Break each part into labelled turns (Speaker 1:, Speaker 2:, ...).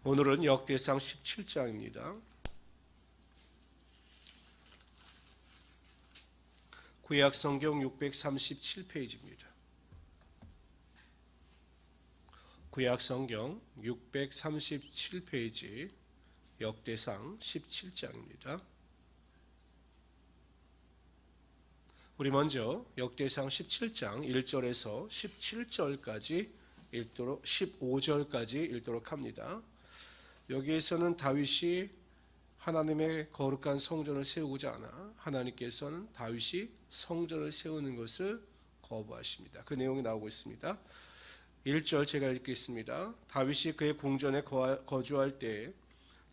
Speaker 1: 오늘은 역대상 17장입니다. 구약성경 637페이지입니다. 구약성경 637페이지 역대상 17장입니다. 우리 먼저 역대상 17장 1절에서 17절까지 읽도록 15절까지 읽도록 합니다. 여기에서는 다윗이 하나님의 거룩한 성전을 세우고자 하나 하나님께서는 다윗이 성전을 세우는 것을 거부하십니다. 그 내용이 나오고 있습니다. 1절 제가 읽겠습니다. 다윗이 그의 궁전에 거주할 때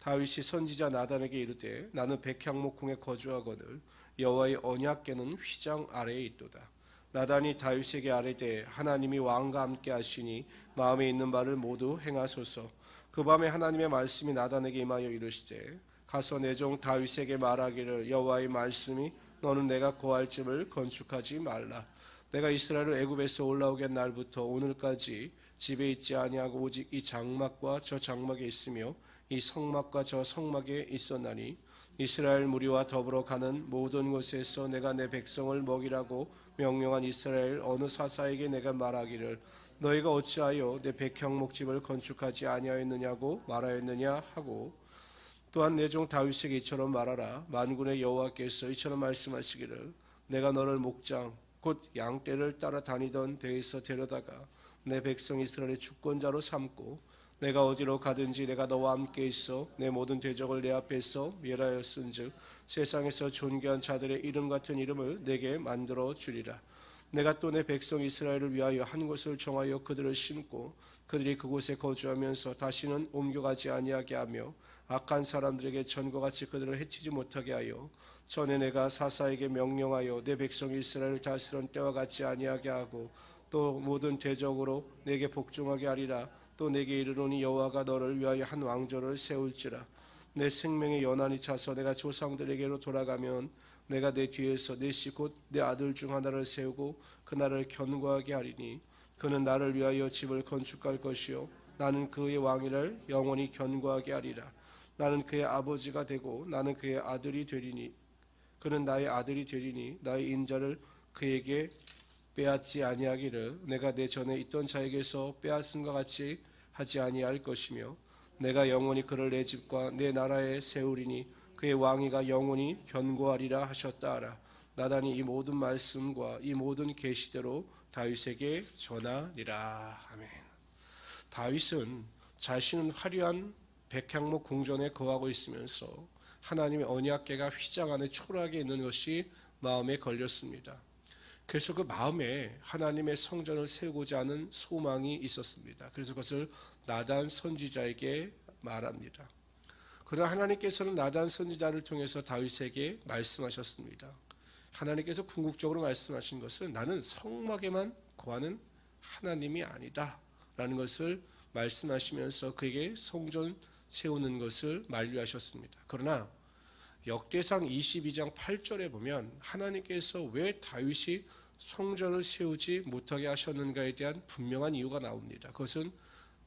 Speaker 1: 다윗이 선지자 나단에게 이르되 나는 백향목궁에 거주하거늘 여호와의 언약궤는 휘장 아래에 있도다. 나단이 다윗에게 아뢰되 하나님이 왕과 함께 하시니 마음에 있는 바를 모두 행하소서. 그 밤에 하나님의 말씀이 나단에게 임하여 이르시되 가서 내 종 다윗에게 말하기를 여호와의 말씀이 너는 내가 거할 집을 건축하지 말라. 내가 이스라엘을 애굽에서 올라오게 한 날부터 오늘까지 집에 있지 아니하고 오직 이 장막과 저 장막에 있으며 이 성막과 저 성막에 있었나니 이스라엘 무리와 더불어 가는 모든 곳에서 내가 내 백성을 먹이라고 명령한 이스라엘 어느 사사에게 내가 말하기를 너희가 어찌하여 내 백향목집을 건축하지 아니하였느냐고 말하였느냐 하고 또한 내 종 다윗에게 이처럼 말하라. 만군의 여호와께서 이처럼 말씀하시기를 내가 너를 목장 곧 양떼를 따라 다니던 데에서 데려다가 내 백성 이스라엘의 주권자로 삼고 내가 어디로 가든지 내가 너와 함께 있어 내 모든 대적을 내 앞에서 멸하였은즉 세상에서 존귀한 자들의 이름 같은 이름을 내게 만들어 주리라. 내가 또 내 백성 이스라엘을 위하여 한 곳을 정하여 그들을 심고 그들이 그곳에 거주하면서 다시는 옮겨가지 아니하게 하며 악한 사람들에게 전과 같이 그들을 해치지 못하게 하여 전에 내가 사사에게 명령하여 내 백성 이스라엘을 다스던 때와 같이 아니하게 하고 또 모든 대적으로 내게 복종하게 하리라. 또 내게 이르노니 여호와가 너를 위하여 한 왕조를 세울지라. 내 생명의 연한이 차서 내가 조상들에게로 돌아가면 내가 내 뒤에서 넷이 곧 내 아들 중 하나를 세우고 그 나를 견고하게 하리니 그는 나를 위하여 집을 건축할 것이요 나는 그의 왕위를 영원히 견고하게 하리라. 나는 그의 아버지가 되고 나는 그의 아들이 되리니 그는 나의 아들이 되리니 나의 인자를 그에게 빼앗지 아니하기를 내가 내 전에 있던 자에게서 빼앗음과 같이 하지 아니할 것이며 내가 영원히 그를 내 집과 내 나라에 세우리니 그의 왕위가 영원히 견고하리라 하셨다 하라. 나단이 이 모든 말씀과 이 모든 계시대로 다윗에게 전하리라. 아멘. 다윗은 자신은 화려한 백향목 궁전에 거하고 있으면서 하나님의 언약궤가 휘장 안에 초라하게 있는 것이 마음에 걸렸습니다. 그래서 그 마음에 하나님의 성전을 세우고자 하는 소망이 있었습니다. 그래서 그것을 나단 선지자에게 말합니다. 그러나 하나님께서는 나단 선지자를 통해서 다윗에게 말씀하셨습니다. 하나님께서 궁극적으로 말씀하신 것은 나는 성막에만 거하는 하나님이 아니다 라는 것을 말씀하시면서 그에게 성전 세우는 것을 만류하셨습니다. 그러나 역대상 22장 8절에 보면 하나님께서 왜 다윗이 성전을 세우지 못하게 하셨는가에 대한 분명한 이유가 나옵니다. 그것은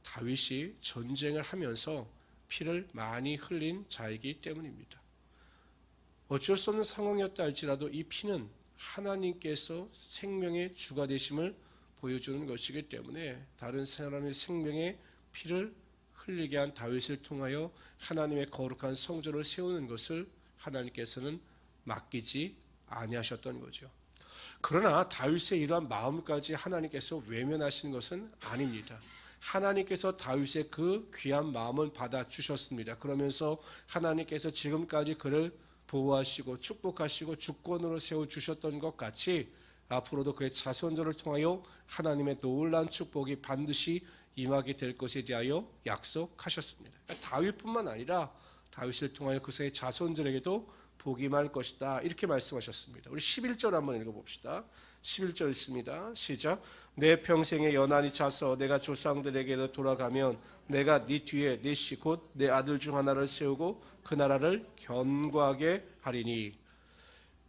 Speaker 1: 다윗이 전쟁을 하면서 피를 많이 흘린 자이기 때문입니다. 어쩔 수 없는 상황이었다 할지라도 이 피는 하나님께서 생명의 주가 되심을 보여주는 것이기 때문에 다른 사람의 생명의 피를 흘리게 한 다윗을 통하여 하나님의 거룩한 성전을 세우는 것을 하나님께서는 맡기지 아니하셨던 거죠. 그러나 다윗의 이러한 마음까지 하나님께서 외면하신 것은 아닙니다. 하나님께서 다윗의 그 귀한 마음을 받아주셨습니다. 그러면서 하나님께서 지금까지 그를 보호하시고 축복하시고 주권으로 세워주셨던 것 같이 앞으로도 그의 자손들을 통하여 하나님의 놀라운 축복이 반드시 임하게 될 것에 대하여 약속하셨습니다. 그러니까 다윗뿐만 아니라 다윗을 통하여 그의 자손들에게도 복이 임할 것이다 이렇게 말씀하셨습니다. 우리 11절 한번 읽어봅시다. 11절 있습니다. 시작. 내 평생의 연한이 차서 내가 조상들에게로 돌아가면 내가 네 뒤에 넷이 곧 내 아들 중 하나를 세우고 그 나라를 견고하게 하리니.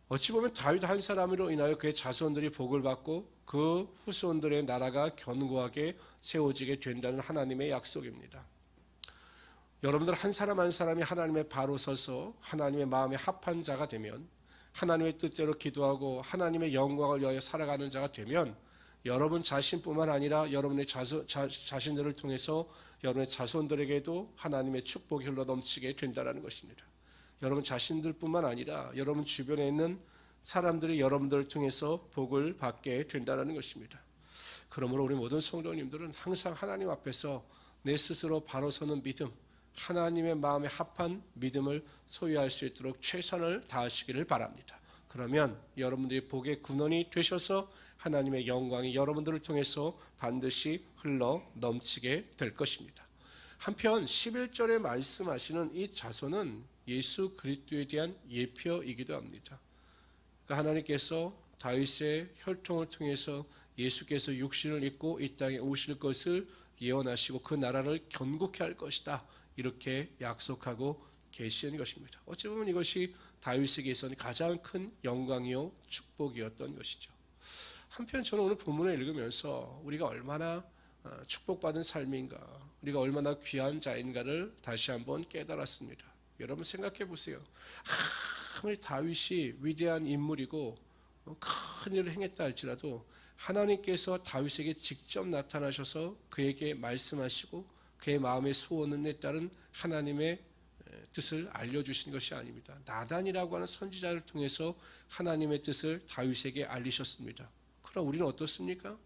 Speaker 1: 어찌 보면 다윗 한 사람으로 인하여 그의 자손들이 복을 받고 그 후손들의 나라가 견고하게 세워지게 된다는 하나님의 약속입니다. 여러분들 한 사람 한 사람이 하나님의 바로 서서 하나님의 마음에 합한 자가 되면, 하나님의 뜻대로 기도하고 하나님의 영광을 위하여 살아가는 자가 되면, 여러분 자신뿐만 아니라 여러분의 자신들을 통해서 여러분의 자손들에게도 하나님의 축복이 흘러넘치게 된다는 것입니다. 여러분 자신들뿐만 아니라 여러분 주변에 있는 사람들이 여러분들을 통해서 복을 받게 된다는 것입니다. 그러므로 우리 모든 성도님들은 항상 하나님 앞에서 내 스스로 바로 서는 믿음, 하나님의 마음에 합한 믿음을 소유할 수 있도록 최선을 다하시기를 바랍니다. 그러면 여러분들이 복의 근원이 되셔서 하나님의 영광이 여러분들을 통해서 반드시 흘러 넘치게 될 것입니다. 한편 11절에 말씀하시는 이 자손은 예수 그리스도에 대한 예표이기도 합니다. 그러니까 하나님께서 다윗의 혈통을 통해서 예수께서 육신을 입고 이 땅에 오실 것을 예언하시고 그 나라를 견고케 할 것이다, 이렇게 약속하고 계시는 것입니다. 어찌 보면 이것이 다윗에게 있어서 가장 큰 영광이요 축복이었던 것이죠. 한편 저는 오늘 본문을 읽으면서 우리가 얼마나 축복받은 삶인가, 우리가 얼마나 귀한 자인가를 다시 한번 깨달았습니다. 여러분 생각해 보세요. 아무리 다윗이 위대한 인물이고 큰 일을 행했다 할지라도 하나님께서 다윗에게 직접 나타나셔서 그에게 말씀하시고 그의 마음의 소원에 따른 하나님의 뜻을 알려주신 것이 아닙니다. 나단이라고 하는 선지자를 통해서 하나님의 뜻을 다윗에게 알리셨습니다. 그럼 우리는 어떻습니까?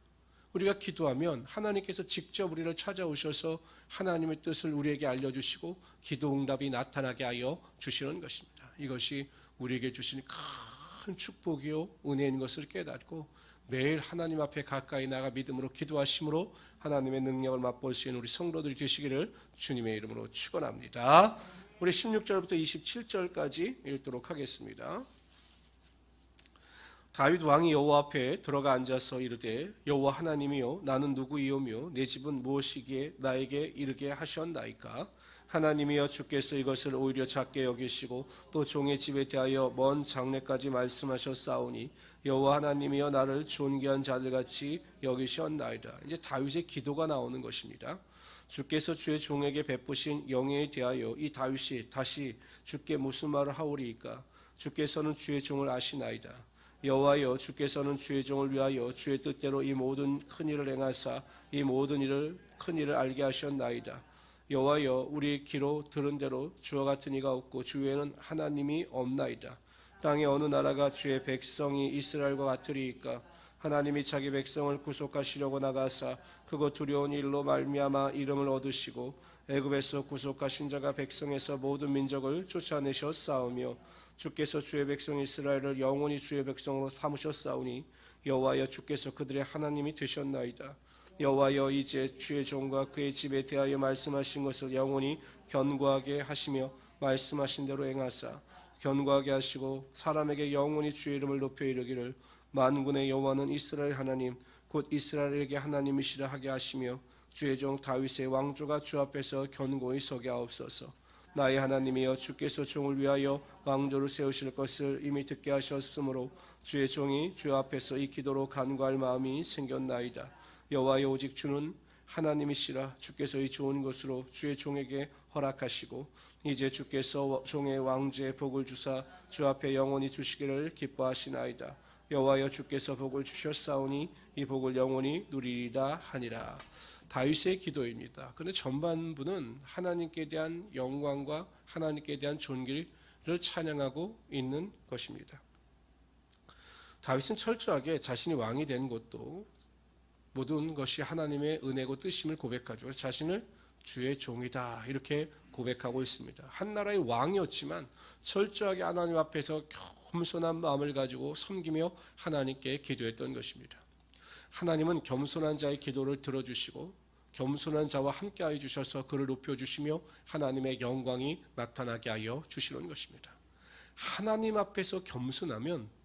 Speaker 1: 우리가 기도하면 하나님께서 직접 우리를 찾아오셔서 하나님의 뜻을 우리에게 알려주시고 기도 응답이 나타나게 하여 주시는 것입니다. 이것이 우리에게 주신 큰 축복이요 은혜인 것을 깨닫고 매일 하나님 앞에 가까이 나가 믿음으로 기도하심으로 하나님의 능력을 맛볼 수 있는 우리 성도들이 되시기를 주님의 이름으로 축원합니다. 우리 16절부터 27절까지 읽도록 하겠습니다. 다윗 왕이 여호와 앞에 들어가 앉아서 이르되 여호와 하나님이여 나는 누구이오며 내 집은 무엇이기에 나에게 이르게 하셨나이까? 하나님이여 주께서 이것을 오히려 작게 여기시고 또 종의 집에 대하여 먼 장래까지 말씀하셨사오니 여호와 하나님이여 나를 존귀한 자들같이 여기셨나이다. 이제 다윗의 기도가 나오는 것입니다. 주께서 주의 종에게 베푸신 영예에 대하여 이 다윗이 다시 주께 무슨 말을 하오리이까? 주께서는 주의 종을 아시나이다. 여호와여 주께서는 주의 종을 위하여 주의 뜻대로 이 모든 큰 일을 행하사 이 모든 큰 일을 알게 하셨나이다. 여호와여 우리 귀로 들은 대로 주와 같은 이가 없고 주 외에는 하나님이 없나이다. 땅의 어느 나라가 주의 백성이 이스라엘과 같으리이까? 하나님이 자기 백성을 구속하시려고 나가사 그곳 두려운 일로 말미암아 이름을 얻으시고 애굽에서 구속하신 자가 백성에서 모든 민족을 쫓아내셨사오며 주께서 주의 백성 이스라엘을 영원히 주의 백성으로 삼으셨사오니 여호와여 주께서 그들의 하나님이 되셨나이다. 여호와여 이제 주의 종과 그의 집에 대하여 말씀하신 것을 영원히 견고하게 하시며 말씀하신 대로 행하사 견고하게 하시고 사람에게 영원히 주의 이름을 높여 이르기를 만군의 여호와는 이스라엘 하나님 곧 이스라엘에게 하나님이시라 하게 하시며 주의 종 다윗의 왕조가 주 앞에서 견고히 서게 하옵소서. 나의 하나님이여 주께서 종을 위하여 왕조를 세우실 것을 이미 듣게 하셨으므로 주의 종이 주 앞에서 이 기도로 간구할 마음이 생겼나이다. 여호와여 오직 주는 하나님이시라. 주께서 이 좋은 것으로 주의 종에게 허락하시고 이제 주께서 종의 왕제의 복을 주사 주 앞에 영원히 두시기를 기뻐하시나이다. 여호와여 주께서 복을 주셨사오니 이 복을 영원히 누리리다 하니라. 다윗의 기도입니다. 그런데 전반부는 하나님께 대한 영광과 하나님께 대한 존귀를 찬양하고 있는 것입니다. 다윗은 철저하게 자신이 왕이 된 것도 모든 것이 하나님의 은혜고 뜻임을 고백하죠. 그래서 자신을 주의 종이다 이렇게 고백하고 있습니다. 한 나라의 왕이었지만 철저하게 하나님 앞에서 겸손한 마음을 가지고 섬기며 하나님께 기도했던 것입니다. 하나님은 겸손한 자의 기도를 들어주시고 겸손한 자와 함께하여 주셔서 그를 높여주시며 하나님의 영광이 나타나게 하여 주시는 것입니다. 하나님 앞에서 겸손함은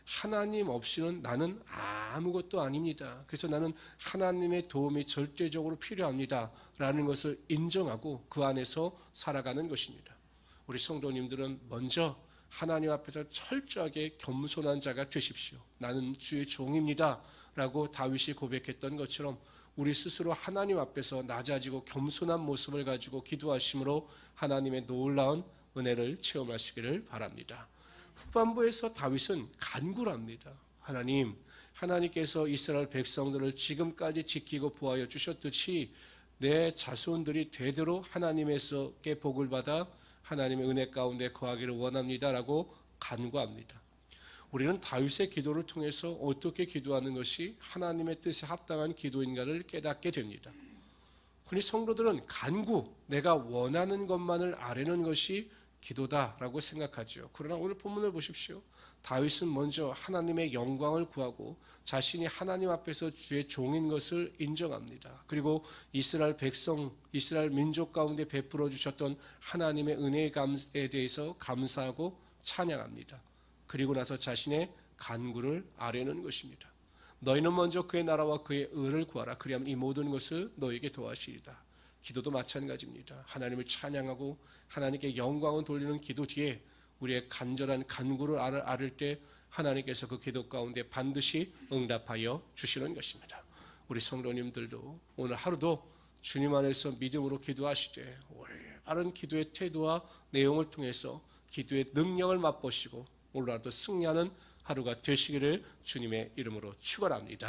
Speaker 1: 하나님 없이는 나는 아무것도 아닙니다. 그래서 나는 하나님의 도움이 절대적으로 필요합니다 라는 것을 인정하고 그 안에서 살아가는 것입니다. 우리 성도님들은 먼저 하나님 앞에서 철저하게 겸손한 자가 되십시오. 나는 주의 종입니다 라고 다윗이 고백했던 것처럼 우리 스스로 하나님 앞에서 낮아지고 겸손한 모습을 가지고 기도하심으로 하나님의 놀라운 은혜를 체험하시기를 바랍니다. 후반부에서 다윗은 간구를 합니다. 하나님께서 이스라엘 백성들을 지금까지 지키고 보호하여 주셨듯이 내 자손들이 되도록 하나님에서께 복을 받아 하나님의 은혜 가운데 거하기를 원합니다라고 간구합니다. 우리는 다윗의 기도를 통해서 어떻게 기도하는 것이 하나님의 뜻에 합당한 기도인가를 깨닫게 됩니다. 흔히 성도들은 간구, 내가 원하는 것만을 아뢰는 것이 기도다라고 생각하죠. 그러나 오늘 본문을 보십시오. 다윗은 먼저 하나님의 영광을 구하고 자신이 하나님 앞에서 주의 종인 것을 인정합니다. 그리고 이스라엘 백성, 이스라엘 민족 가운데 베풀어 주셨던 하나님의 은혜에 대해서 감사하고 찬양합니다. 그리고 나서 자신의 간구를 아뢰는 것입니다. 너희는 먼저 그의 나라와 그의 의를 구하라. 그리하면 이 모든 것을 너에게 더하시리다. 기도도 마찬가지입니다. 하나님을 찬양하고 하나님께 영광을 돌리는 기도 뒤에 우리의 간절한 간구를 아뢰 때 하나님께서 그 기도 가운데 반드시 응답하여 주시는 것입니다. 우리 성도님들도 오늘 하루도 주님 안에서 믿음으로 기도하시되 올바른 기도의 태도와 내용을 통해서 기도의 능력을 맛보시고 오늘 하루도 승리하는 하루가 되시기를 주님의 이름으로 축원합니다.